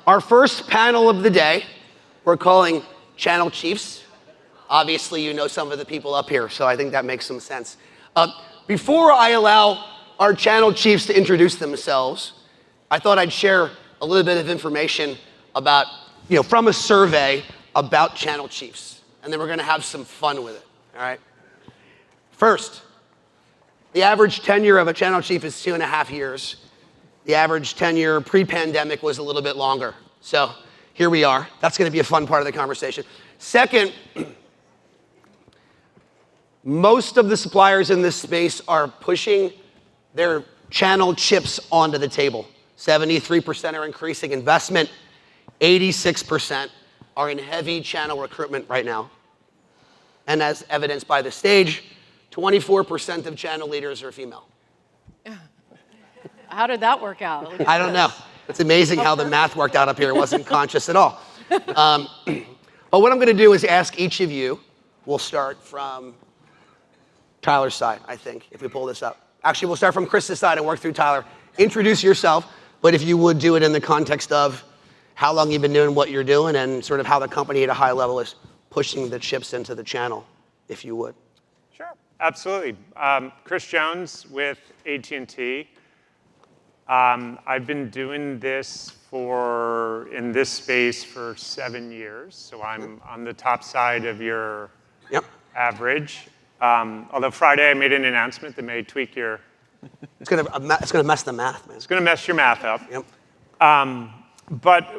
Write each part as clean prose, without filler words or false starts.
our first panel of the day, we're calling Channel Chiefs. Obviously, you know some of the people up here, so I think that makes some sense. Before I allow our Channel Chiefs to introduce themselves, I thought I'd share a little bit of information about, from a survey about Channel Chiefs. And then we're gonna have some fun with it, all right? First, the average tenure of a Channel Chief is 2.5 years. The average tenure pre-pandemic was a little bit longer. So here we are. That's gonna be a fun part of the conversation. Second, most of the suppliers in this space are pushing their channel chips onto the table. 73% are increasing investment. 86% are in heavy channel recruitment right now. And as evidenced by the stage, 24% of channel leaders are female. How did that work out? I don't know. It's amazing how the math worked out up here. It wasn't conscious at all. But what I'm going to do is ask each of you. We'll start from Tyler's side, I think, if we pull this up. Actually, we'll start from Chris's side and work through Tyler. Introduce yourself, but if you would do it in the context of how long you've been doing what you're doing and sort of how the company at a high level is pushing the chips into the channel, if you would. Sure, absolutely. Chris Jones with AT&T. I've been doing this in this space for 7 years, so I'm on the top side of your average. Although Friday I made an announcement that may tweak your... It's gonna mess the math, man. It's gonna mess your math up. Yep. But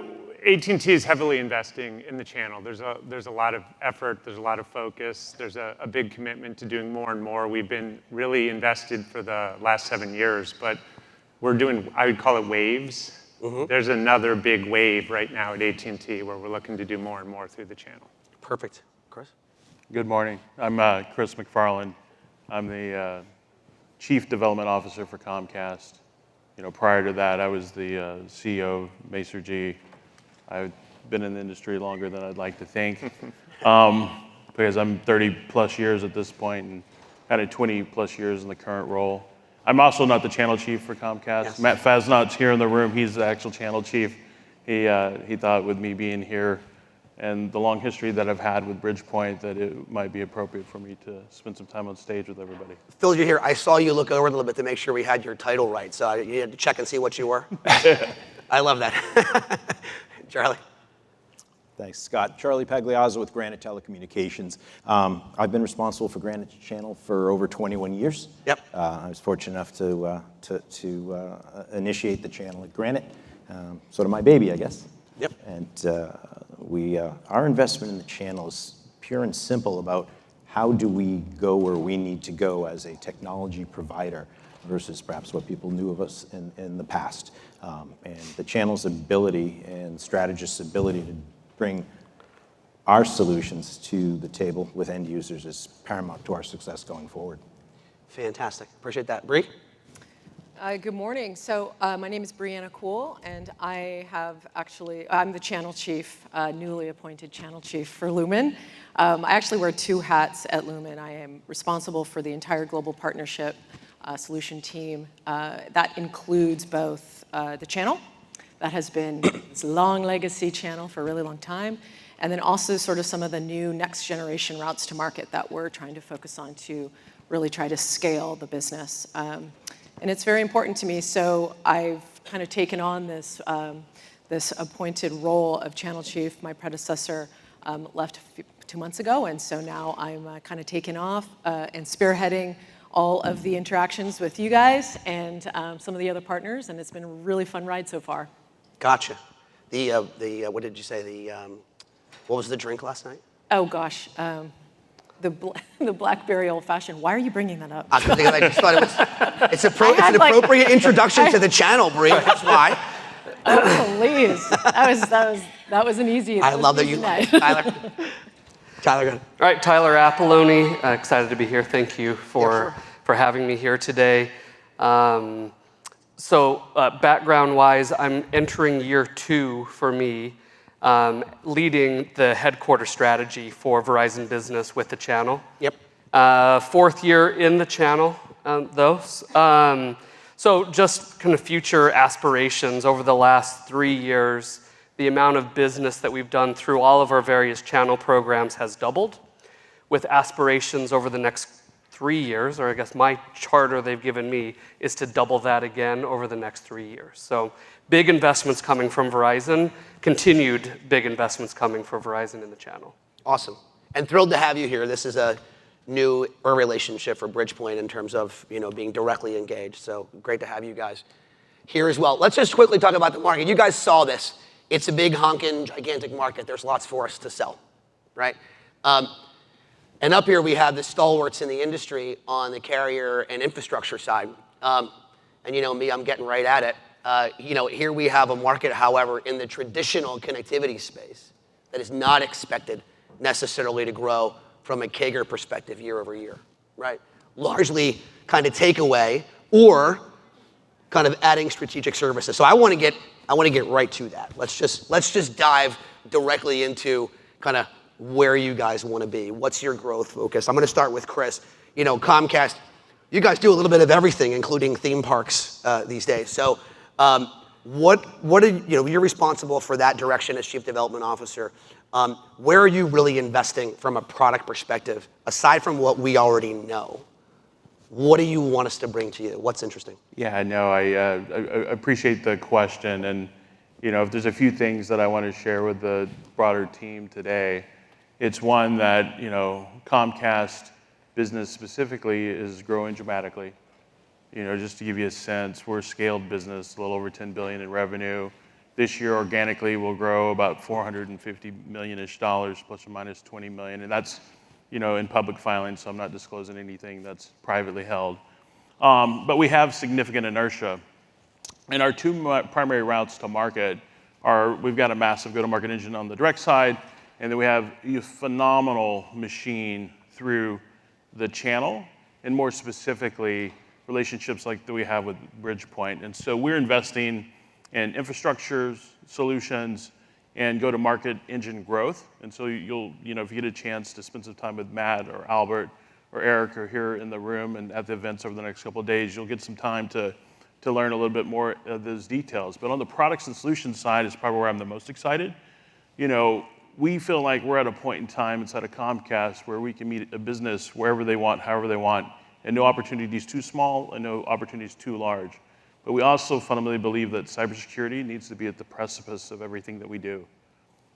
AT&T is heavily investing in the channel. There's a lot of effort, there's a lot of focus, there's a big commitment to doing more and more. We've been really invested for the last 7 years, but we're doing, I would call it waves. Mm-hmm. There's another big wave right now at AT&T where we're looking to do more and more through the channel. Perfect. Chris? Good morning. I'm Chris McFarland. I'm the Chief Development Officer for Comcast. Prior to that, I was the CEO of Masergy. I've been in the industry longer than I'd like to think, because I'm 30 plus years at this point and had a 20 plus years in the current role. I'm also not the channel chief for Comcast. Yes. Matt Faznot's here in the room. He's the actual channel chief. He thought with me being here and the long history that I've had with Bridgepointe that it might be appropriate for me to spend some time on stage with everybody. Phil, you're here. I saw you look over a little bit to make sure we had your title right, so you had to check and see what you were. I love that. Charlie. Thanks, Scott. Charlie Pagliazzo with Granite Telecommunications. I've been responsible for Granite Channel for over 21 years. Yep. I was fortunate enough to initiate the channel at Granite, sort of my baby, I guess. Yep. And our investment in the channel is pure and simple about how do we go where we need to go as a technology provider versus perhaps what people knew of us in the past. And the channel's ability and strategist's ability to bring our solutions to the table with end users is paramount to our success going forward. Fantastic. Appreciate that. Bree? Good morning. So my name is Brianna Kuhl, and I'm the channel chief, newly appointed channel chief for Lumen. I actually wear 2 hats at Lumen. I am responsible for the entire global partnership solution team. That includes both the channel, that has been this long legacy channel for a really long time, and then also sort of some of the new next generation routes to market that we're trying to focus on to really try to scale the business. And it's very important to me, so I've kind of taken on this appointed role of channel chief. My predecessor left 2 months ago, and so now I'm kind of taking off and spearheading all of the interactions with you guys and some of the other partners, and it's been a really fun ride so far. Gotcha. What did you say? What was the drink last night? Oh gosh, the Blackberry Old Fashioned. Why are you bringing that up? I just thought it's an appropriate introduction to the channel, Bree. That's why. Oh, please. That was an easy. I love that you like it. Tyler. Tyler, go ahead. All right, Tyler Apolloni. Excited to be here. Thank you for having me here today. So background-wise, I'm entering year 2 for me, leading the headquarter strategy for Verizon Business with the channel. Yep. 4th year in the channel, though. So just kind of future aspirations over the last 3 years, the amount of business that we've done through all of our various channel programs has doubled, with aspirations over the next 3 years, or I guess my charter they've given me is to double that again over the next 3 years. So big investments coming from Verizon, continued big investments coming from Verizon in the channel. Awesome. And thrilled to have you here. This is a new relationship for Bridgepointe in terms of being directly engaged. So great to have you guys here as well. Let's just quickly talk about the market. You guys saw this. It's a big, honking, gigantic market. There's lots for us to sell, right? And up here we have the stalwarts in the industry on the carrier and infrastructure side. And you know me, I'm getting right at it. Here we have a market, however, in the traditional connectivity space that is not expected necessarily to grow from a CAGR perspective year over year, right? Largely kind of takeaway or kind of adding strategic services. So I want to get right to that. Let's just dive directly into kind of where you guys want to be. What's your growth focus? I'm going to start with Chris. Comcast, you guys do a little bit of everything, including theme parks these days. So what are you're responsible for that direction as Chief Development Officer. Where are you really investing from a product perspective, aside from what we already know? What do you want us to bring to you? What's interesting? Yeah, no, I appreciate the question. And, if there's a few things that I want to share with the broader team today, it's one that, Comcast business specifically is growing dramatically. Just to give you a sense, we're a scaled business, a little over $10 billion in revenue. This year, organically, we'll grow about $450 million-ish, plus or minus 20 million. And that's, in public filings, so I'm not disclosing anything that's privately held. But we have significant inertia. And our two primary routes to market are, we've got a massive go-to-market engine on the direct side, and then we have a phenomenal machine through the channel, and more specifically, relationships like that we have with Bridgepointe. And so we're investing in infrastructure solutions and go-to-market engine growth. And so you'll, if you get a chance to spend some time with Matt or Albert or Eric or here in the room and at the events over the next couple of days, you'll get some time to learn a little bit more of those details. But on the products and solutions side is probably where I'm the most excited. We feel like we're at a point in time inside of Comcast where we can meet a business wherever they want, however they want, and no opportunity is too small and no opportunity is too large. But we also fundamentally believe that cybersecurity needs to be at the precipice of everything that we do.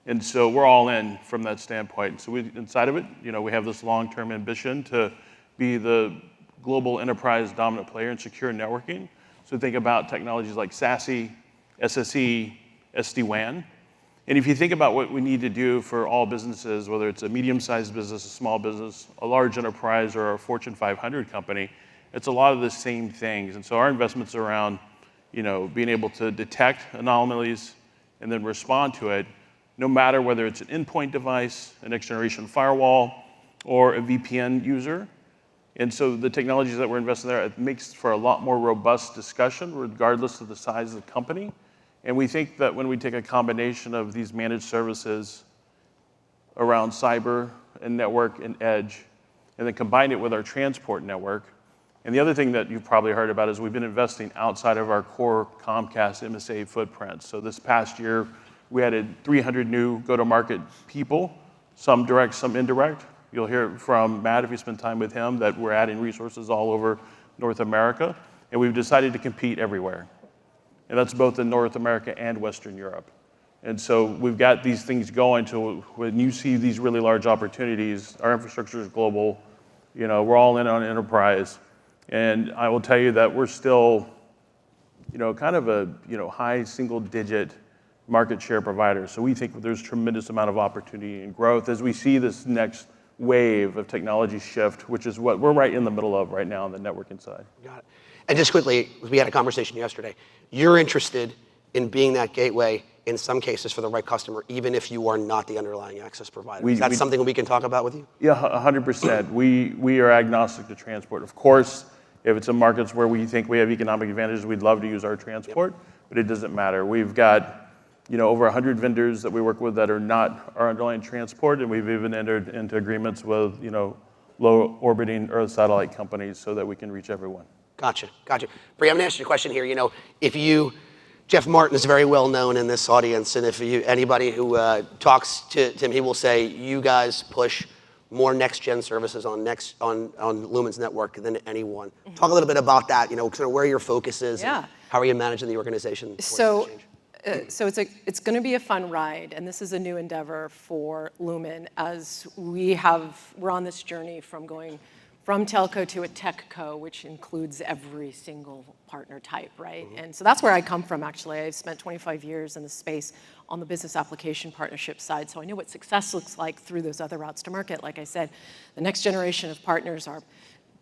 And so we're all in from that standpoint. So inside of it, we have this long-term ambition to be the global enterprise dominant player in secure networking. So think about technologies like SASE, SSE, SD-WAN. And if you think about what we need to do for all businesses, whether it's a medium-sized business, a small business, a large enterprise, or a Fortune 500 company, it's a lot of the same things. And so our investments around, being able to detect anomalies and then respond to it, no matter whether it's an endpoint device, a next-generation firewall, or a VPN user. And so the technologies that we're investing there, it makes for a lot more robust discussion, regardless of the size of the company. And we think that when we take a combination of these managed services around cyber and network and edge, and then combine it with our transport network. And the other thing that you've probably heard about is we've been investing outside of our core Comcast MSA footprint. So this past year, we added 300 new go-to-market people, some direct, some indirect. You'll hear from Matt if you spend time with him that we're adding resources all over North America. And we've decided to compete everywhere. And that's both in North America and Western Europe. And so we've got these things going. So when you see these really large opportunities, our infrastructure is global. We're all in on enterprise. And I will tell you that we're still, kind of a, high single-digit market share provider. So we think there's tremendous amount of opportunity and growth as we see this next wave of technology shift, which is what we're right in the middle of right now on the networking side. Got it. And just quickly, we had a conversation yesterday. You're interested in being that gateway in some cases for the right customer, even if you are not the underlying access provider. Is that something we can talk about with you? Yeah, 100%. We are agnostic to transport. Of course, if it's in markets where we think we have economic advantages, we'd love to use our transport, but it doesn't matter. We've got over 100 vendors that we work with that are not our underlying transport, and we've even entered into agreements with low orbiting Earth satellite companies so that we can reach everyone. Gotcha. Bree, I'm going to ask you a question here. If you Jeff Martin is very well known in this audience, and if anybody who talks to him, he will say you guys push more next-gen services on Lumen's network than anyone. Talk a little bit about that. Sort of where your focus is. Yeah. And how are you managing the organization? So it's going to be a fun ride, and this is a new endeavor for Lumen as we're on this journey from going from telco to a techco, which includes every single partner type, right? And so that's where I come from, actually. I've spent 25 years in the space on the business application partnership side, so I know what success looks like through those other routes to market. Like I said, the next generation of partners are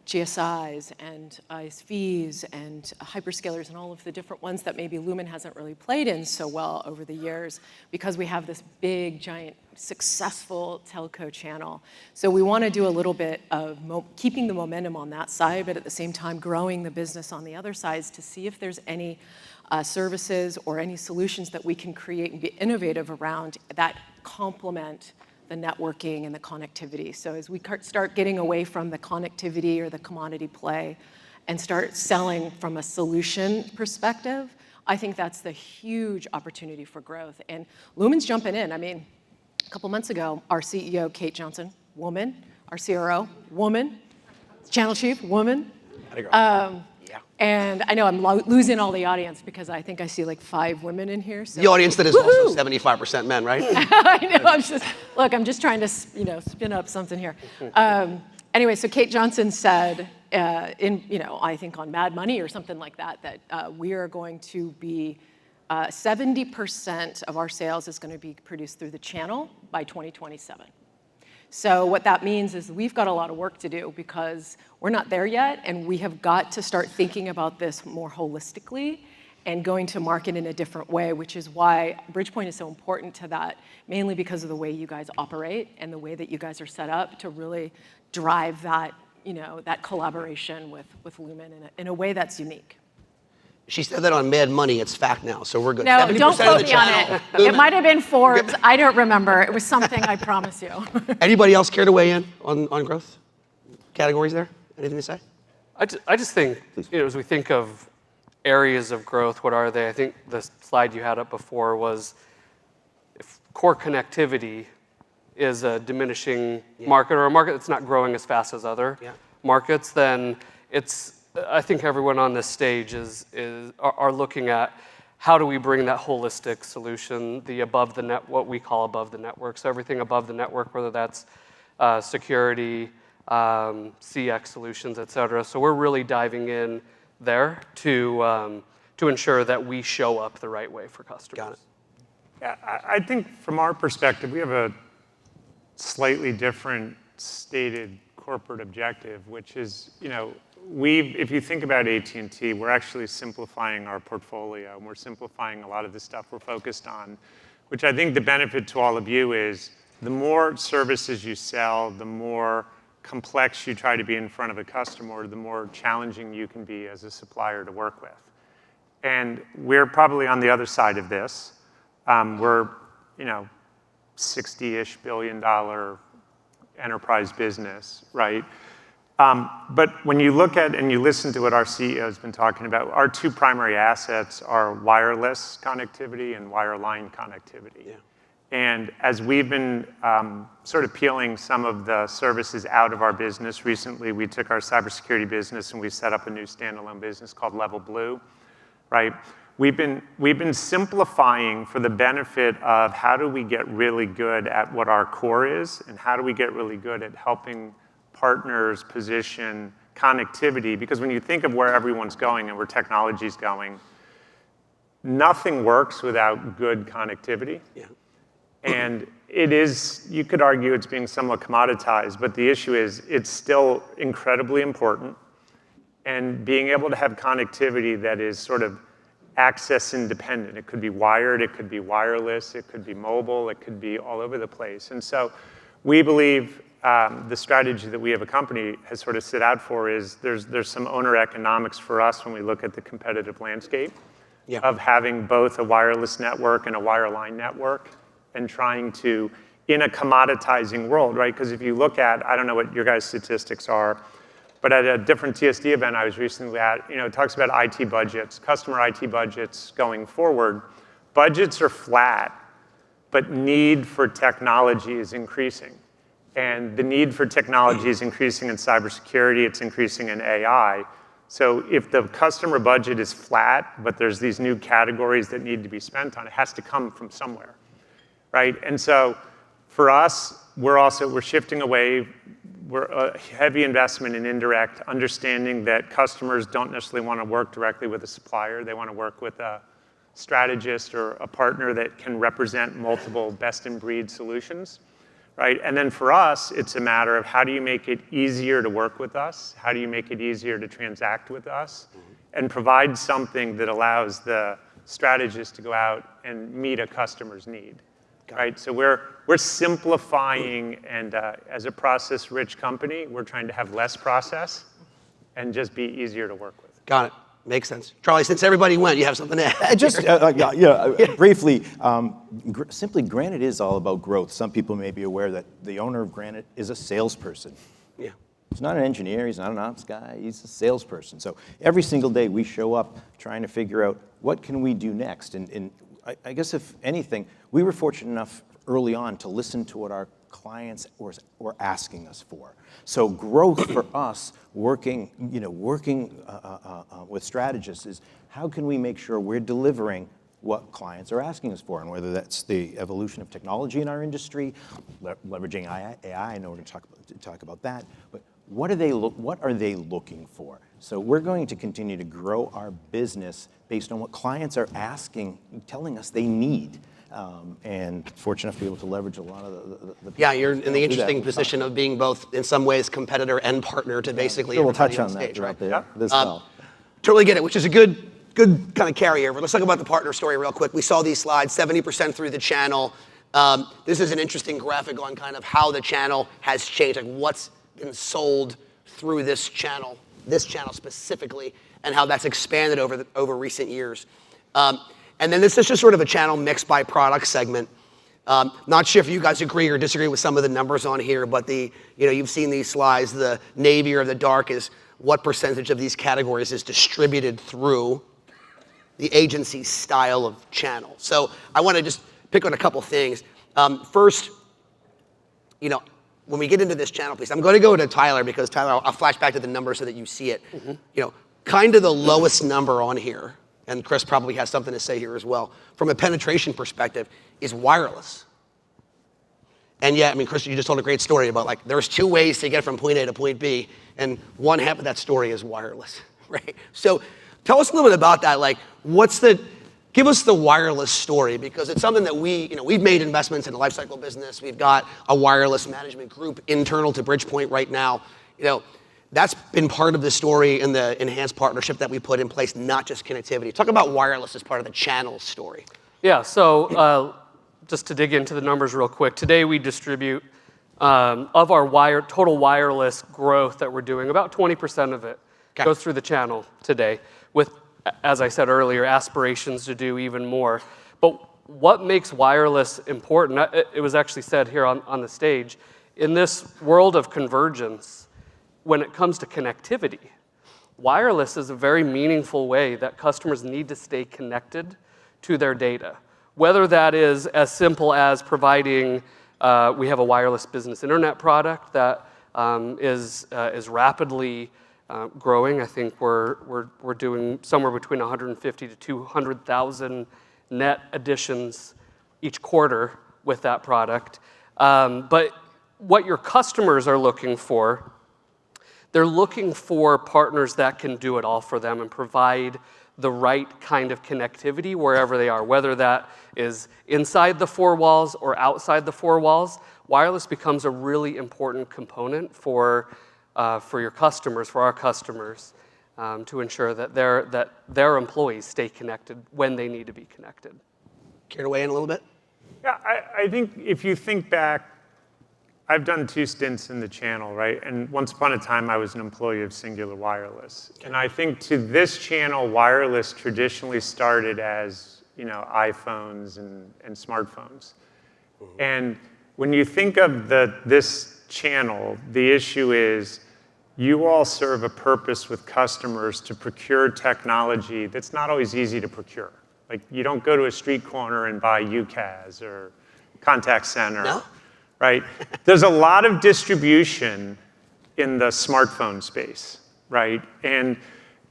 GSIs and ISVs and hyperscalers and all of the different ones that maybe Lumen hasn't really played in so well over the years because we have this big, giant, successful telco channel. So we want to do a little bit of keeping the momentum on that side, but at the same time growing the business on the other sides to see if there's any services or any solutions that we can create and be innovative around that complement the networking and the connectivity. So as we start getting away from the connectivity or the commodity play and start selling from a solution perspective, I think that's the huge opportunity for growth. And Lumen's jumping in. I mean, a couple months ago, our CEO, Kate Johnson, woman. Our CRO, woman. Channel chief, woman. And I know I'm losing all the audience because I think I see like 5 women in here. So. The audience that is also 75% men, right? I know. I'm just trying to, spin up something here. Anyway, so Kate Johnson said, I think on Mad Money or something like that, that we are going to be 70% of our sales is going to be produced through the channel by 2027. So what that means is we've got a lot of work to do because we're not there yet, and we have got to start thinking about this more holistically and going to market in a different way, which is why Bridgepointe is so important to that, mainly because of the way you guys operate and the way that you guys are set up to really drive that, that collaboration with Lumen in a way that's unique. She said that on Mad Money. It's fact now, so we're good. No, 70% don't of the quote me on channel. it. It might have been Forbes. I don't remember. It was something, I promise you. Anybody else care to weigh in on growth categories there? Anything to say? I just think, as we think of areas of growth, what are they? I think the slide you had up before was if core connectivity is a diminishing market or a market that's not growing as fast as other markets, then I think everyone on this stage are looking at how do we bring that holistic solution, what we call above the network. So everything above the network, whether that's security, CX solutions, et cetera. So we're really diving in there to ensure that we show up the right way for customers. Got it. Yeah, I think from our perspective, we have a slightly different stated corporate objective, which is, if you think about AT&T, we're actually simplifying our portfolio, and we're simplifying a lot of the stuff we're focused on, which I think the benefit to all of you is the more services you sell, the more complex you try to be in front of a customer, the more challenging you can be as a supplier to work with. And we're probably on the other side of this. We're, $60-ish billion enterprise business, right? But when you look at and you listen to what our CEO has been talking about, our 2 primary assets are wireless connectivity and wireline connectivity. Yeah. And as we've been sort of peeling some of the services out of our business recently, we took our cybersecurity business and we set up a new standalone business called Level Blue, right? We've been simplifying for the benefit of how do we get really good at what our core is and how do we get really good at helping partners position connectivity, because when you think of where everyone's going and where technology's going, nothing works without good connectivity. Yeah. And you could argue it's being somewhat commoditized, but the issue is it's still incredibly important. And being able to have connectivity that is sort of access independent. It could be wired, it could be wireless, it could be mobile, it could be all over the place. And so we believe the strategy that we have a company has sort of set out for is there's some owner economics for us when we look at the competitive landscape of having both a wireless network and a wireline network and trying to, in a commoditizing world, right? Because if you look at, I don't know what your guys' statistics are, But at a different TSD event I was recently at, it talks about IT budgets, customer IT budgets going forward. Budgets are flat, but need for technology is increasing. And the need for technology is increasing in cybersecurity, it's increasing in AI. So if the customer budget is flat, but there's these new categories that need to be spent on, it has to come from somewhere, right? And so for us, we're shifting away. We're a heavy investment in indirect, understanding that customers don't necessarily want to work directly with a supplier. They want to work with a strategist or a partner that can represent multiple best-in-breed solutions, right? And then for us, it's a matter of how do you make it easier to work with us? How do you make it easier to transact with us? And provide something that allows the strategist to go out and meet a customer's need, right? So we're simplifying, and as a process-rich company, we're trying to have less process and just be easier to work with. Got it. Makes sense. Charlie, since everybody went, you have something to add? Just briefly, simply, Granite is all about growth. Some people may be aware that the owner of Granite is a salesperson. Yeah. He's not an engineer, he's not an ops guy, he's a salesperson. So every single day we show up trying to figure out what can we do next. And I guess if anything, we were fortunate enough early on to listen to what our clients were asking us for. So growth for us, working with strategists, is how can we make sure we're delivering what clients are asking us for, and whether that's the evolution of technology in our industry, leveraging AI. I know we're going to talk about that, but what are they looking for? So we're going to continue to grow our business based on what clients are telling us they need. And fortunate enough to be able to leverage a lot of the Yeah, you're in the interesting position of being both, in some ways, competitor and partner to basically. Sure, we'll touch on stage, that right? throughout this call. Totally get it, which is a good kind of carryover. Let's talk about the partner story real quick. We saw these slides, 70% through the channel. This is an interesting graphic on kind of how the channel has changed, like what's been sold through this channel specifically, and how that's expanded over recent years. And then this is just sort of a channel mix by product segment. Not sure if you guys agree or disagree with some of the numbers on here, but you've seen these slides. The navy or the dark is what percentage of these categories is distributed through the agency style of channel. So I want to just pick on a couple things. First, when we get into this channel piece, I'm going to go to Tyler, because Tyler, I'll flash back to the numbers so that you see it. Mm-hmm. Kind of the lowest number on here, and Chris probably has something to say here as well, from a penetration perspective, is wireless. And yeah, Chris, you just told a great story about there's two ways to get from point A to point B, and one half of that story is wireless, right? So tell us a little bit about that. Give us the wireless story, because it's something that we've made investments in the lifecycle business. We've got a wireless management group internal to Bridgepointe right now. That's been part of the story in the enhanced partnership that we put in place, not just connectivity. Talk about wireless as part of the channel story. Yeah, so just to dig into the numbers real quick, today we distribute, of our total wireless growth that we're doing, about 20% of it goes through the channel today, with, as I said earlier, aspirations to do even more. But what makes wireless important, it was actually said here on the stage, in this world of convergence, when it comes to connectivity, wireless is a very meaningful way that customers need to stay connected to their data. Whether that is as simple as providing, we have a wireless business internet product that is rapidly growing. I think we're doing somewhere between 150 to 200,000 net additions each quarter with that product. But what your customers are looking for, they're looking for partners that can do it all for them and provide the right kind of connectivity wherever they are, whether that is inside the four walls or outside the four walls. Wireless becomes a really important component for your customers, for our customers, to ensure that their employees stay connected when they need to be connected. Care to weigh in a little bit? Yeah, I think if you think back, I've done 2 stints in the channel, right? And once upon a time, I was an employee of Singular Wireless. And I think to this channel, wireless traditionally started as, iPhones and smartphones. And when you think of this channel, the issue is you all serve a purpose with customers to procure technology that's not always easy to procure. Like, you don't go to a street corner and buy UCaaS or contact center. No? Right? There's a lot of distribution in the smartphone space, right? And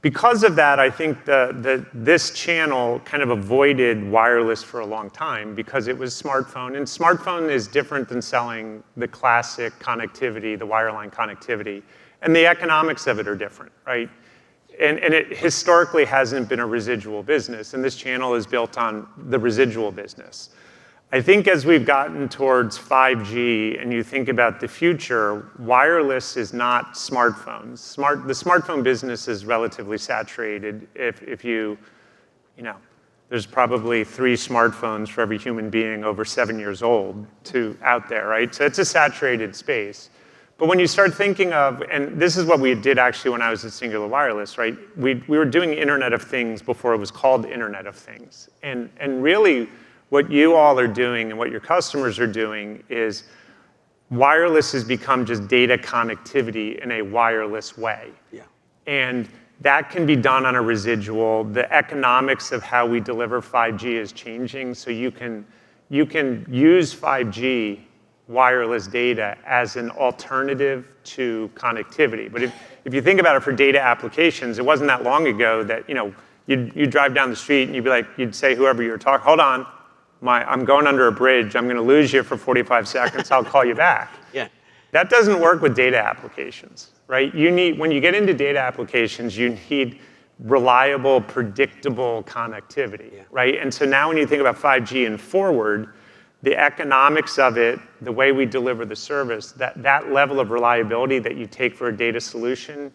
because of that, I think this channel kind of avoided wireless for a long time because it was smartphone. And smartphone is different than selling the classic connectivity, the wireline connectivity. And the economics of it are different, right? And it historically hasn't been a residual business. And this channel is built on the residual business. I think as we've gotten towards 5G and you think about the future, wireless is not smartphones. The smartphone business is relatively saturated. If you know, there's probably 3 smartphones for every human being over 7 years old out there, right? So it's a saturated space. But when you start thinking of, and this is what we did actually when I was at Singular Wireless, right? We were doing Internet of Things before it was called Internet of Things. And really, what you all are doing and what your customers are doing is wireless has become just data connectivity in a wireless way. Yeah. And that can be done on a residual. The economics of how we deliver 5G is changing, so you can use 5G wireless data as an alternative to connectivity. But if you think about it for data applications, it wasn't that long ago that you'd drive down the street and you'd say whoever you were talking, hold on, I'm going under a bridge. I'm going to lose you for 45 seconds. I'll call you back. Yeah. That doesn't work with data applications, right? When you get into data applications, you need reliable, predictable connectivity, right? And so now when you think about 5G and forward, the economics of it, the way we deliver the service, that level of reliability that you take for a data solution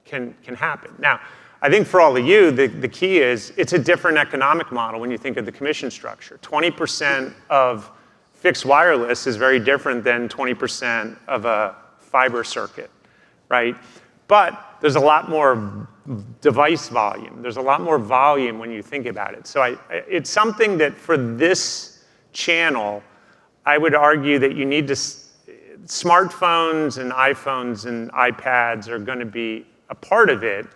can happen. Now, I think for all of you, the key is it's a different economic model when you think of the commission structure. 20% of fixed wireless is very different than 20% of a fiber circuit, right? But there's a lot more device volume. There's a lot more volume when you think about it. So it's something that for this channel, I would argue that you need to, smartphones and iPhones and iPads are going to be a part of it.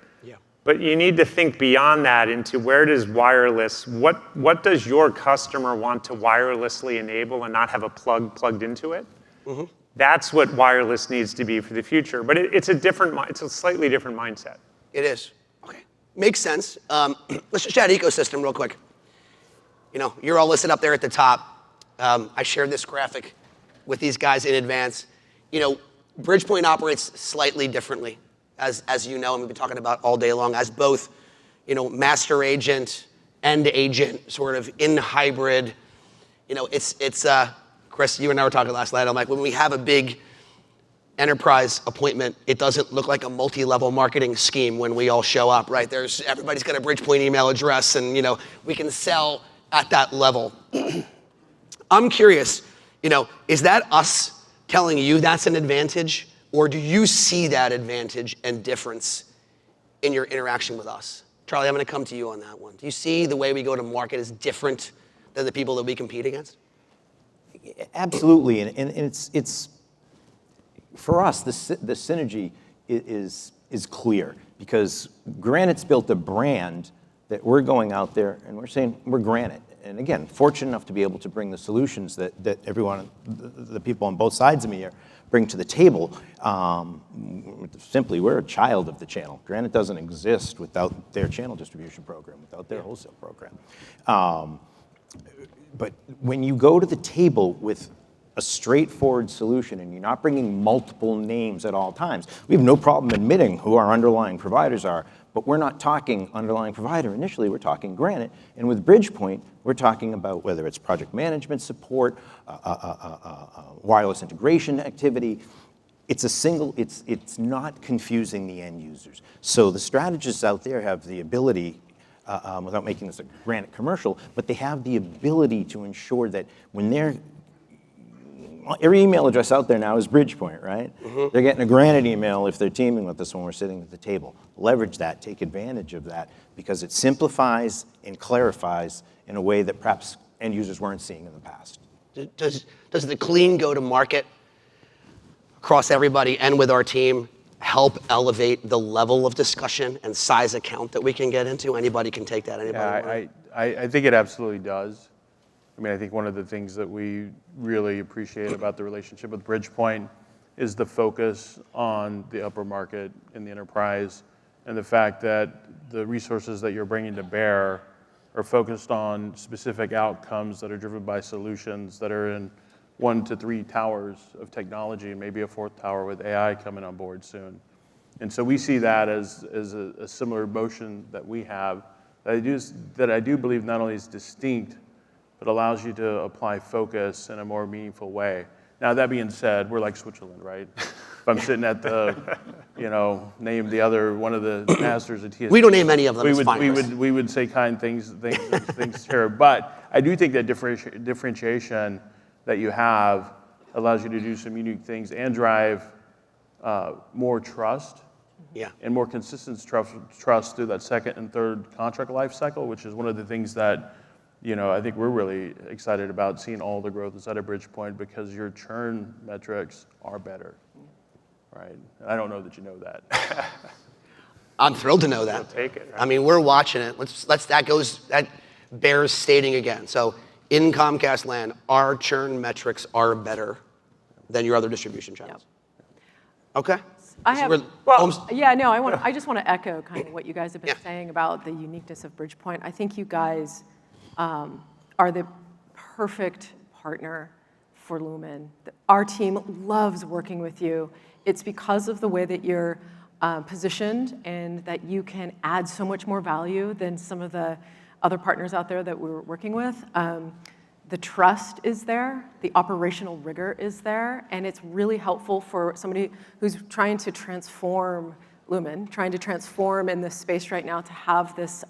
But you need to think beyond that into where does wireless, what does your customer want to wirelessly enable and not have a plug plugged into it? Mm-hmm. That's what wireless needs to be for the future. But it's a slightly different mindset. It is. Okay. Makes sense. Let's just chat ecosystem real quick. You're all listed up there at the top. I shared this graphic with these guys in advance. Bridgepointe operates slightly differently. As you know, and we've been talking about all day long, as both, master agent, end agent, sort of in hybrid. It's Chris, you and I were talking last night. I'm like, when we have a big enterprise appointment, it doesn't look like a multi-level marketing scheme when we all show up, right? Everybody's got a Bridgepointe email address, and we can sell at that level. I'm curious, is that us telling you that's an advantage? Or do you see that advantage and difference in your interaction with us? Charlie, I'm going to come to you on that one. Do you see the way we go to market is different than the people that we compete against? Absolutely, and it's for us the synergy is clear because Granite's built a brand that we're going out there and we're saying we're Granite. And again, fortunate enough to be able to bring the solutions that everyone, the people on both sides of me are bring to the table. Simply, we're a child of the channel. Granite doesn't exist without their channel distribution program, without their wholesale program. But when you go to the table with a straightforward solution and you're not bringing multiple names at all times, we have no problem admitting who our underlying providers are, but we're not talking underlying provider. Initially, we're talking Granite. And with Bridgepointe, we're talking about whether it's project management support, wireless integration activity. It's not confusing the end users. So the strategists out there have the ability, without making this a Granite commercial, but they have the ability to ensure that when every email address out there now is Bridgepointe, right? Mm-hmm. They're getting a Granite email if they're teaming with us when we're sitting at the table. Leverage that, take advantage of that, because it simplifies and clarifies in a way that perhaps end users weren't seeing in the past. Does the clean go-to-market across everybody and with our team help elevate the level of discussion and size account that we can get into? Anybody can take that. Anybody? I think it absolutely does. I mean, I think one of the things that we really appreciate about the relationship with Bridgepointe is the focus on the upper market in the enterprise, and the fact that the resources that you're bringing to bear are focused on specific outcomes that are driven by solutions that are in 1 to 3 towers of technology, and maybe a 4th tower with AI coming on board soon. And so we see that as a similar motion that we have that I do believe not only is distinct, but allows you to apply focus in a more meaningful way. Now, that being said, we're like Switzerland, right? If I'm sitting at the, name the other, one of the masters of TSD. We don't name any of them. We would say kind things here. But I do think that differentiation that you have allows you to do some unique things and drive more trust. Yeah. And more consistent trust through that 2nd and 3rd contract life cycle, which is one of the things that, I think we're really excited about seeing all the growth inside of Bridgepointe, because your churn metrics are better, right? I don't know that you know that. I'm thrilled to know that. We'll take it. Right? I mean, we're watching it. That bears stating again. So in Comcast land, our churn metrics are better than your other distribution channels. Yep. Okay. I just want to echo kind of what you guys have been saying about the uniqueness of Bridgepointe. I think you guys are the perfect partner for Lumen. Our team loves working with you. It's because of the way that you're positioned and that you can add so much more value than some of the other partners out there that we're working with. The trust is there, the operational rigor is there, and it's really helpful for somebody who's trying to transform Lumen, trying to transform in this space right now, to have this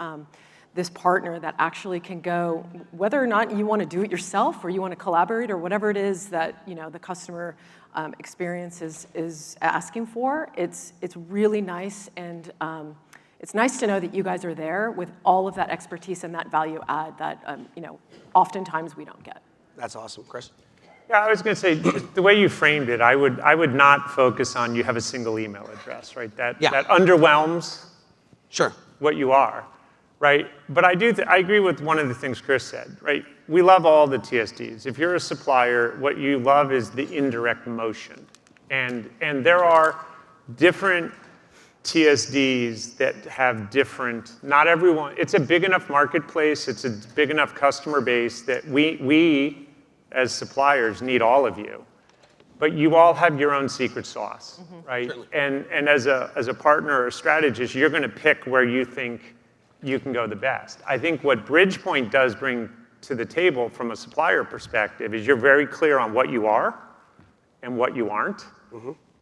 this partner that actually can go, whether or not you want to do it yourself or you want to collaborate or whatever it is that the customer experience is asking for. It's really nice, and it's nice to know that you guys are there with all of that expertise and that value add that oftentimes we don't get. That's awesome, Chris. Yeah, I was going to say, the way you framed it, I would not focus on you have a single email address, right? That underwhelms what you are, right? But I agree with one of the things Chris said, right? We love all the TSDs. If you're a supplier, what you love is the indirect motion. And there are different TSDs that have different, not everyone, it's a big enough marketplace, it's a big enough customer base that we as suppliers need all of you. But you all have your own secret sauce, right? Certainly. And as a partner or strategist, you're going to pick where you think you can go the best. I think what Bridgepointe does bring to the table from a supplier perspective is you're very clear on what you are and what you aren't.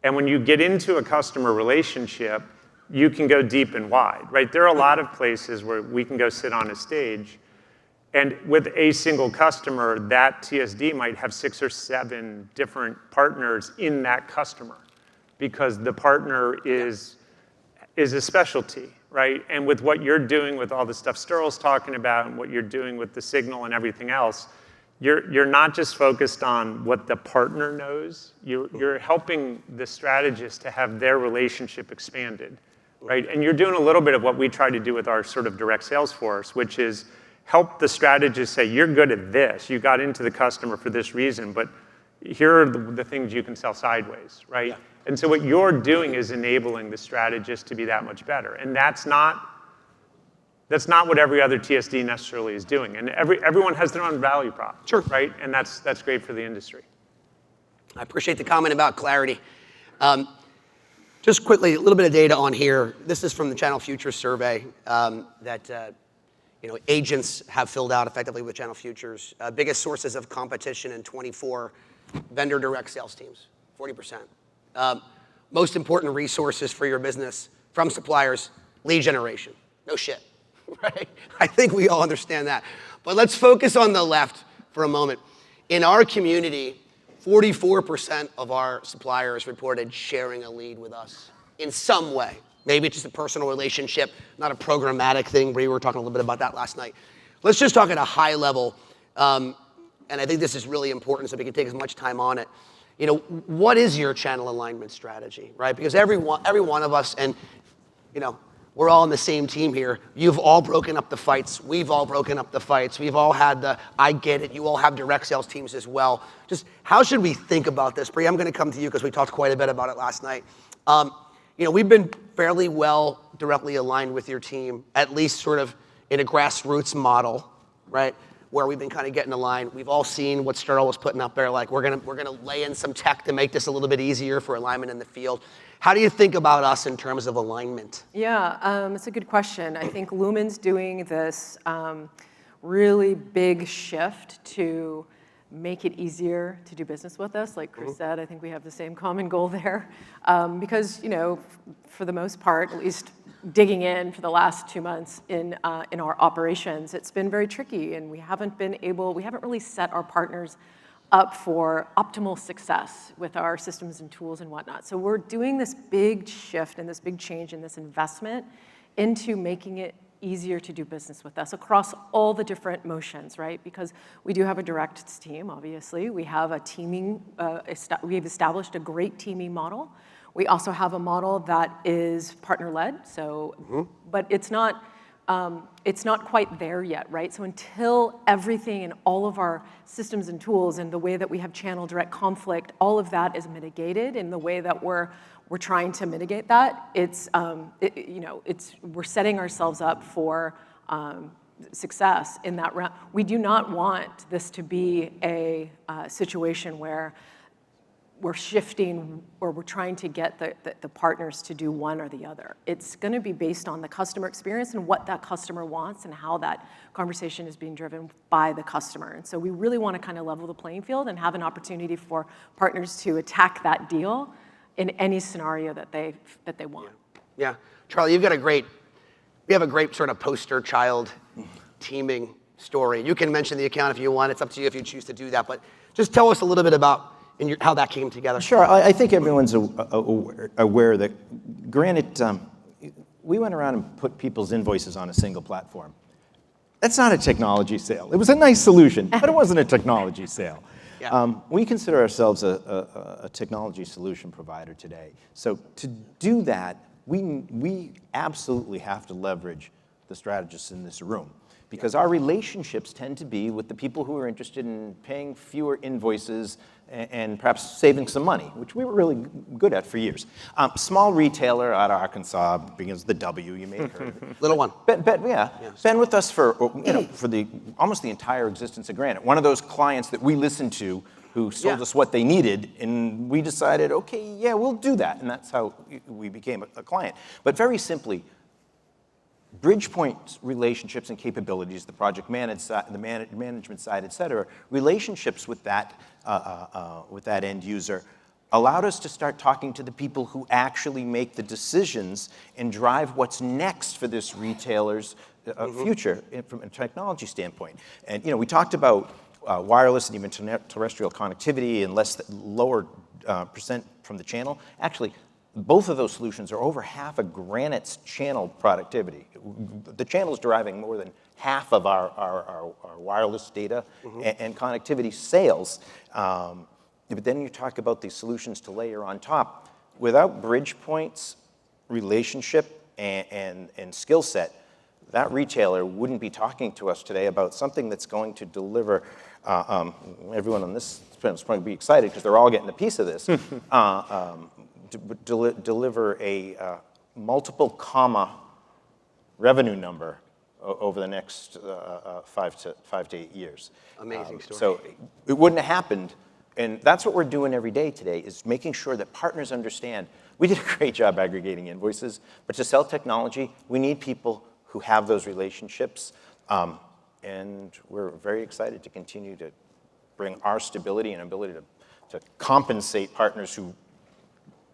And when you get into a customer relationship, you can go deep and wide, right? There are a lot of places where we can go sit on a stage, and with a single customer, that TSD might have 6 or 7 different partners in that customer, because the partner is a specialty, right? And with what you're doing with all the stuff Sterl's talking about and what you're doing with the signal and everything else, you're not just focused on what the partner knows, you're helping the strategist to have their relationship expanded, right? And you're doing a little bit of what we try to do with our sort of direct sales force, which is help the strategist say, you're good at this, you got into the customer for this reason, but here are the things you can sell sideways, right? Yeah. And so what you're doing is enabling the strategist to be that much better. And that's not what every other TSD necessarily is doing. And everyone has their own value prop, right? And that's great for the industry. I appreciate the comment about clarity. Just quickly, a little bit of data on here. This is from the Channel Futures survey that agents have filled out effectively with Channel Futures. Biggest sources of competition in 24, vendor direct sales teams, 40%. Most important resources for your business from suppliers, lead generation. No shit. Right? I think we all understand that. But let's focus on the left for a moment. In our community, 44% of our suppliers reported sharing a lead with us in some way. Maybe it's just a personal relationship, not a programmatic thing. We were talking a little bit about that last night. Let's just talk at a high level, and I think this is really important so we can take as much time on it. what is your channel alignment strategy, right? Because every one of us, and we're all on the same team here. You've all broken up the fights. We've all broken up the fights. We've all had I get it. You all have direct sales teams as well. Just how should we think about this? Bree, I'm going to come to you because we talked quite a bit about it last night. We've been fairly well directly aligned with your team, at least sort of in a grassroots model, right? Where we've been kind of getting aligned. We've all seen what Sterl was putting up there, like we're gonna lay in some tech to make this a little bit easier for alignment in the field. How do you think about us in terms of alignment? Yeah, it's a good question. I think Lumen's doing this really big shift to make it easier to do business with us. Like Chris said, I think we have the same common goal there. Because, for the most part, at least digging in for the last 2 months in our operations, it's been very tricky, and we haven't really set our partners up for optimal success with our systems and tools and whatnot. So we're doing this big shift and this big change and this investment into making it easier to do business with us across all the different motions, right? Because we do have a direct team, obviously. We have a teaming, we've established a great teaming model. We also have a model that is partner-led, but it's not quite there yet, right? So until everything and all of our systems and tools and the way that we have channel direct conflict, all of that is mitigated in the way that we're trying to mitigate that. We're setting ourselves up for success in that round. We do not want this to be a situation where we're shifting or we're trying to get the partners to do one or the other. It's going to be based on the customer experience and what that customer wants and how that conversation is being driven by the customer. And so we really want to kind of level the playing field and have an opportunity for partners to attack that deal in any scenario that they want. Yeah. Charlie, we have a great sort of poster child teaming story. You can mention the account if you want. It's up to you if you choose to do that. But just tell us a little bit about how that came together. Sure. I think everyone's aware that, granted, we went around and put people's invoices on a single platform. That's not a technology sale. It was a nice solution, but it wasn't a technology sale. Yeah. We consider ourselves a technology solution provider today. So to do that, we absolutely have to leverage the strategists in this room, because our relationships tend to be with the people who are interested in paying fewer invoices and perhaps saving some money, which we were really good at for years. Small retailer out of Arkansas, begins with the W, you may have heard of it. Little one. Been with us for almost the entire existence of Granite. One of those clients that we listened to who sold us what they needed, and we decided, okay, yeah, we'll do that. And that's how we became a client. But very simply, Bridgepointe relationships and capabilities, the project management side, et cetera, relationships with that end user allowed us to start talking to the people who actually make the decisions and drive what's next for this retailer's future from a technology standpoint. And we talked about wireless and even terrestrial connectivity and lower percent from the channel. Actually, both of those solutions are over half of Granite's channel productivity. The channel is deriving more than half of our wireless data and connectivity sales. But then you talk about these solutions to layer on top. Without Bridgepointe's relationship and skill set, that retailer wouldn't be talking to us today about something that's going to deliver. Everyone on this is going to be excited because they're all getting a piece of this. Deliver a multiple comma revenue number over the next 5 to 8 years. Amazing story. So it wouldn't have happened, and that's what we're doing every day today, is making sure that partners understand we did a great job aggregating invoices, but to sell technology, we need people who have those relationships, and we're very excited to continue to bring our stability and ability to compensate partners who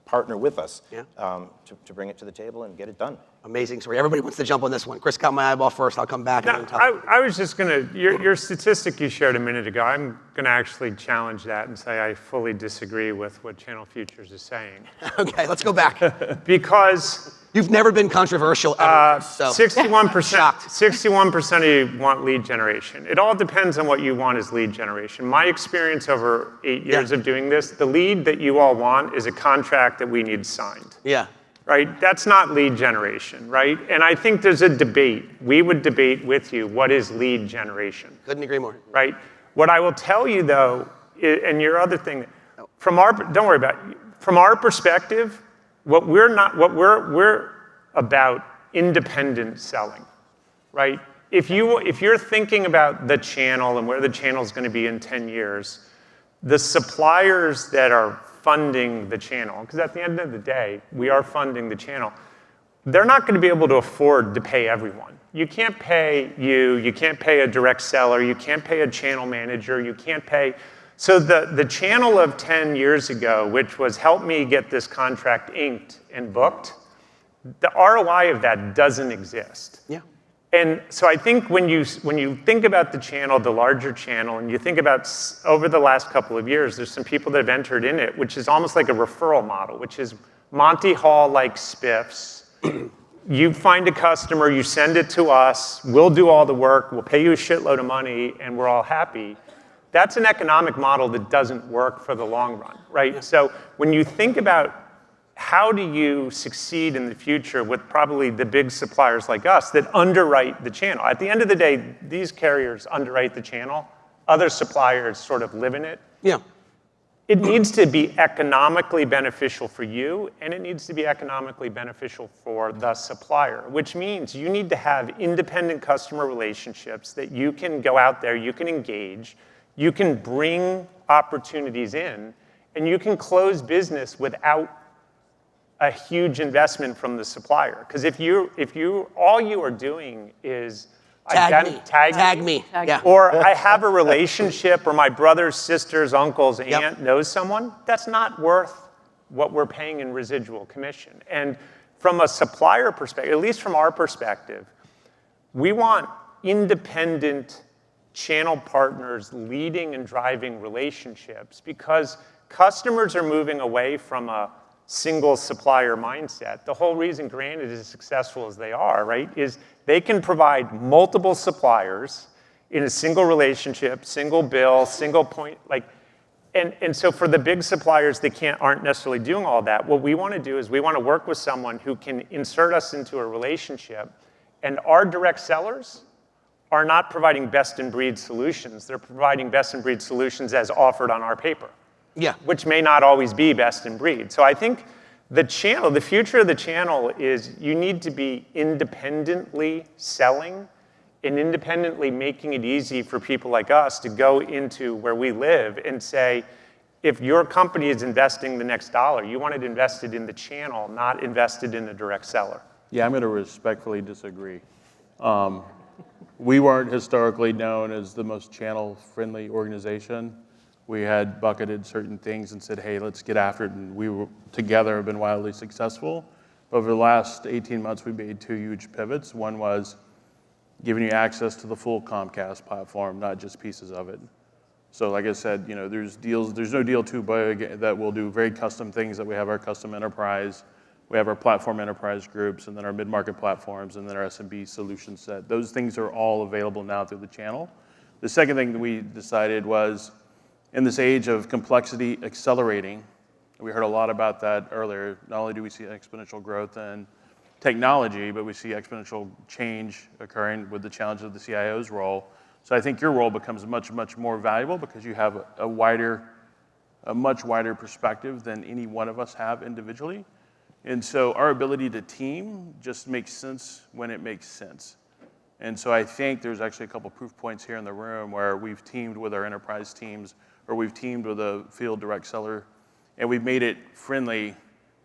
partner with us to bring it to the table and get it done. Amazing story. Everybody wants to jump on this one. Chris got my eyeball first. I'll come back and then tell I was just going to, your statistic you shared a minute ago, I'm going to actually challenge that and say I fully disagree with what Channel Futures is saying. Okay, let's go back. Because You've never been controversial ever, so. 61% of you want lead generation. It all depends on what you want as lead generation. My experience over 8 years of doing this, the lead that you all want is a contract that we need signed. Yeah. Right? That's not lead generation, right? And I think there's a debate. We would debate with you, what is lead generation? Couldn't agree more. Right? What I will tell you though, and your other thing, don't worry about it. From our perspective, we're about independent selling, right? If you're thinking about the channel and where the channel is going to be in 10 years, the suppliers that are funding the channel, because at the end of the day, we are funding the channel, they're not going to be able to afford to pay everyone. You can't pay you can't pay a direct seller, you can't pay a channel manager, you can't pay. So the channel of 10 years ago, which was help me get this contract inked and booked, the ROI of that doesn't exist. Yeah. And so I think when you think about the channel, the larger channel, and you think about over the last couple of years, there's some people that have entered in it, which is almost like a referral model, which is Monty Hall-like spiffs. You find a customer, you send it to us, we'll do all the work, we'll pay you a shitload of money, and we're all happy. That's an economic model that doesn't work for the long run, right? Yeah. So when you think about how do you succeed in the future with probably the big suppliers like us that underwrite the channel? At the end of the day, these carriers underwrite the channel. Other suppliers sort of live in it. Yeah. It needs to be economically beneficial for you, and it needs to be economically beneficial for the supplier, which means you need to have independent customer relationships that you can go out there, you can engage, you can bring opportunities in, and you can close business without a huge investment from the supplier. Because if all you are doing is tag me. Yeah. Or I have a relationship, or my brother's sister's uncle's aunt knows someone, that's not worth what we're paying in residual commission. And from a supplier perspective, at least from our perspective, we want independent channel partners leading and driving relationships, because customers are moving away from a single supplier mindset. The whole reason Granite is as successful as they are, right, is they can provide multiple suppliers in a single relationship, single bill, single point, and so for the big suppliers that aren't necessarily doing all that, what we want to do is we want to work with someone who can insert us into a relationship, and our direct sellers are not providing best-in-breed solutions. They're providing best-in-breed solutions as offered on our paper. Yeah. Which may not always be best in breed. So I think the future of the channel is you need to be independently selling and independently making it easy for people like us to go into where we live and say, if your company is investing the next dollar, you want it invested in the channel, not invested in a direct seller. Yeah, I'm going to respectfully disagree. We weren't historically known as the most channel-friendly organization. We had bucketed certain things and said, hey, let's get after it, and we were together have been wildly successful. Over the last 18 months, we made two huge pivots. One was giving you access to the full Comcast platform, not just pieces of it. So like I said, there's no deal too big that will do very custom things that we have our custom enterprise. We have our platform enterprise groups, and then our mid-market platforms, and then our SMB solution set. Those things are all available now through the channel. The second thing that we decided was, in this age of complexity accelerating, we heard a lot about that earlier, not only do we see exponential growth in technology, but we see exponential change occurring with the challenge of the CIO's role. So I think your role becomes much, much more valuable because you have a much wider perspective than any one of us have individually. And so our ability to team just makes sense when it makes sense. And so I think there's actually a couple proof points here in the room where we've teamed with our enterprise teams, or we've teamed with a field direct seller, and we've made it friendly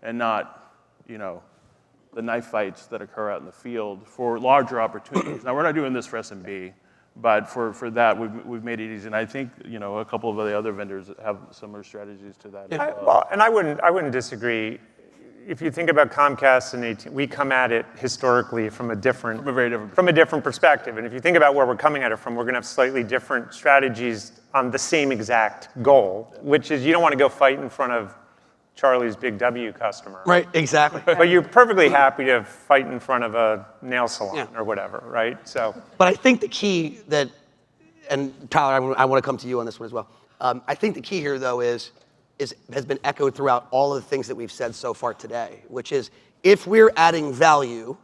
and not, the knife fights that occur out in the field for larger opportunities. Now, we're not doing this for SMB, but for that, we've made it easy. And I think, a couple of the other vendors have similar strategies to that as well. Well, and I wouldn't disagree. if you think about Comcast and AT&T, we come at it historically from a very different perspective. And if you think about where we're coming at it from, we're going to have slightly different strategies on the same exact goal, which is you don't want to go fight in front of Charlie's Big W customer. Right, exactly. But you're perfectly happy to fight in front of a nail salon or whatever, right? So. But I think the key that, and Tyler, I want to come to you on this one as well. I think the key here, though, has been echoed throughout all of the things that we've said so far today, which is if we're adding value,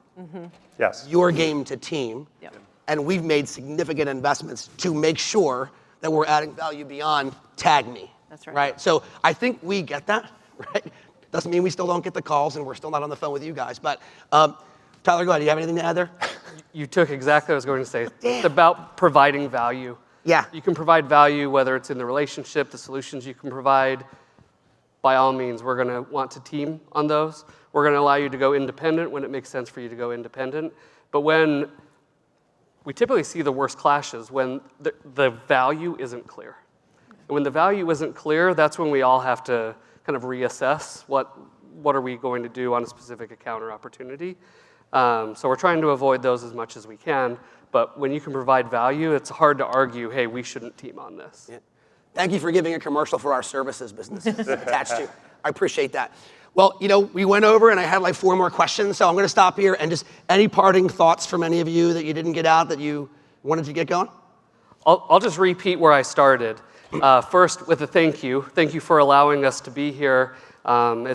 yes, your game to team, and we've made significant investments to make sure that we're adding value beyond tag me. That's right. Right? So I think we get that, right? Doesn't mean we still don't get the calls and we're still not on the phone with you guys, but Tyler, go ahead. Do you have anything to add there? You took exactly what I was going to say. It's about providing value. Yeah. You can provide value, whether it's in the relationship, the solutions you can provide. By all means, we're going to want to team on those. We're going to allow you to go independent when it makes sense for you to go independent. But when we typically see the worst clashes, when the value isn't clear. And when the value isn't clear, that's when we all have to kind of reassess what are we going to do on a specific account or opportunity. So we're trying to avoid those as much as we can. But when you can provide value, it's hard to argue, hey, we shouldn't team on this. Yeah. Thank you for giving a commercial for our services business attached to. I appreciate that. Well, we went over and I had like 4 more questions, so I'm going to stop here and just any parting thoughts from any of you that you didn't get out that you wanted to get going? I'll just repeat where I started. First, with a thank you. Thank you for allowing us to be here. I'm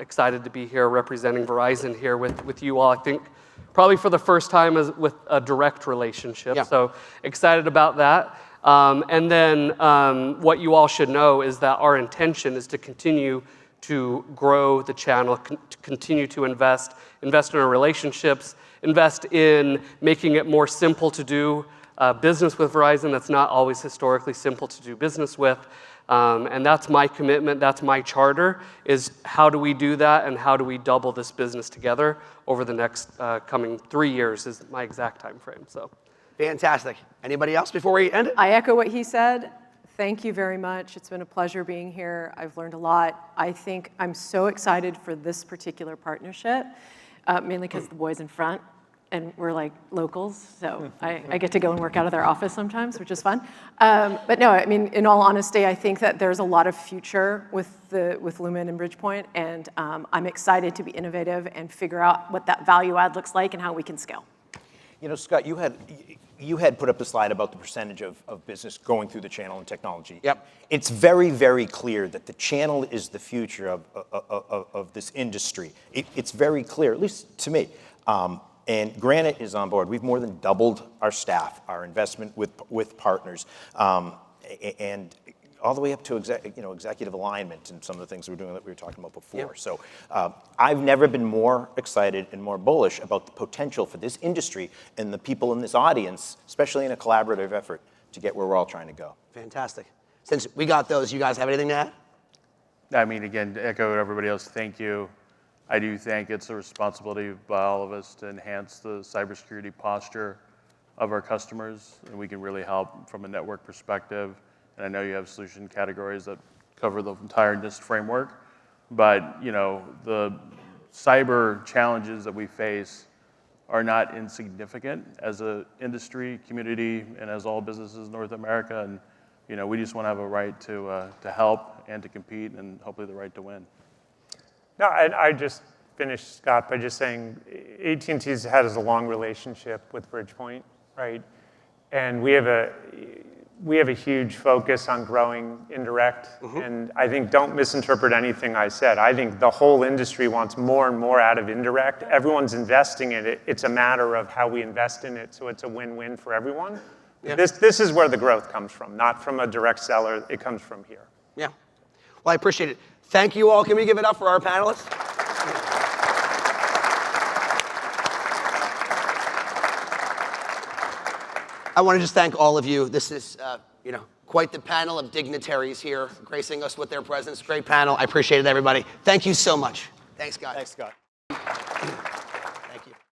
excited to be here representing Verizon here with you all. I think probably for the first time with a direct relationship. So excited about that. And then what you all should know is that our intention is to continue to grow the channel, to continue to invest in our relationships, invest in making it more simple to do business with Verizon. That's not always historically simple to do business with. And that's my commitment, that's my charter, is how do we do that and how do we double this business together over the next coming 3 years is my exact time frame. So. Fantastic. Anybody else before we end it? I echo what he said. Thank you very much. It's been a pleasure being here. I've learned a lot. I think I'm so excited for this particular partnership, mainly because the boys in front, and we're like locals, so I get to go and work out of their office sometimes, which is fun. But no, I mean, in all honesty, I think that there's a lot of future with Lumen and Bridgepointe, and I'm excited to be innovative and figure out what that value add looks like and how we can scale. Scott, you had put up the slide about the percentage of business going through the channel and technology. Yep. It's very, very clear that the channel is the future of this industry. It's very clear, at least to me. And Granite is on board. We've more than doubled our staff, our investment with partners, and all the way up to executive alignment and some of the things we're doing that we were talking about before. Yep. So I've never been more excited and more bullish about the potential for this industry and the people in this audience, especially in a collaborative effort to get where we're all trying to go. Fantastic. Since we got those, you guys have anything to add? I mean, again, to echo everybody else, thank you. I do think it's a responsibility by all of us to enhance the cybersecurity posture of our customers, and we can really help from a network perspective. And I know you have solution categories that cover the entire NIST framework, but the cyber challenges that we face are not insignificant as an industry, community, and as all businesses in North America. And we just want to have a right to help and to compete, and hopefully the right to win. No, I just finished, Scott, by just saying AT&T's has a long relationship with Bridgepointe, right? And we have a huge focus on growing indirect, and I think don't misinterpret anything I said. I think the whole industry wants more and more out of indirect. Everyone's investing in it. It's a matter of how we invest in it, so it's a win-win for everyone. Yeah. This is where the growth comes from, not from a direct seller. It comes from here. Yeah. Well, I appreciate it. Thank you all. Can we give it up for our panelists? I want to just thank all of you. This is, quite the panel of dignitaries here gracing us with their presence. Great panel. I appreciate it, everybody. Thank you so much. Thanks, guys. Thanks, Scott.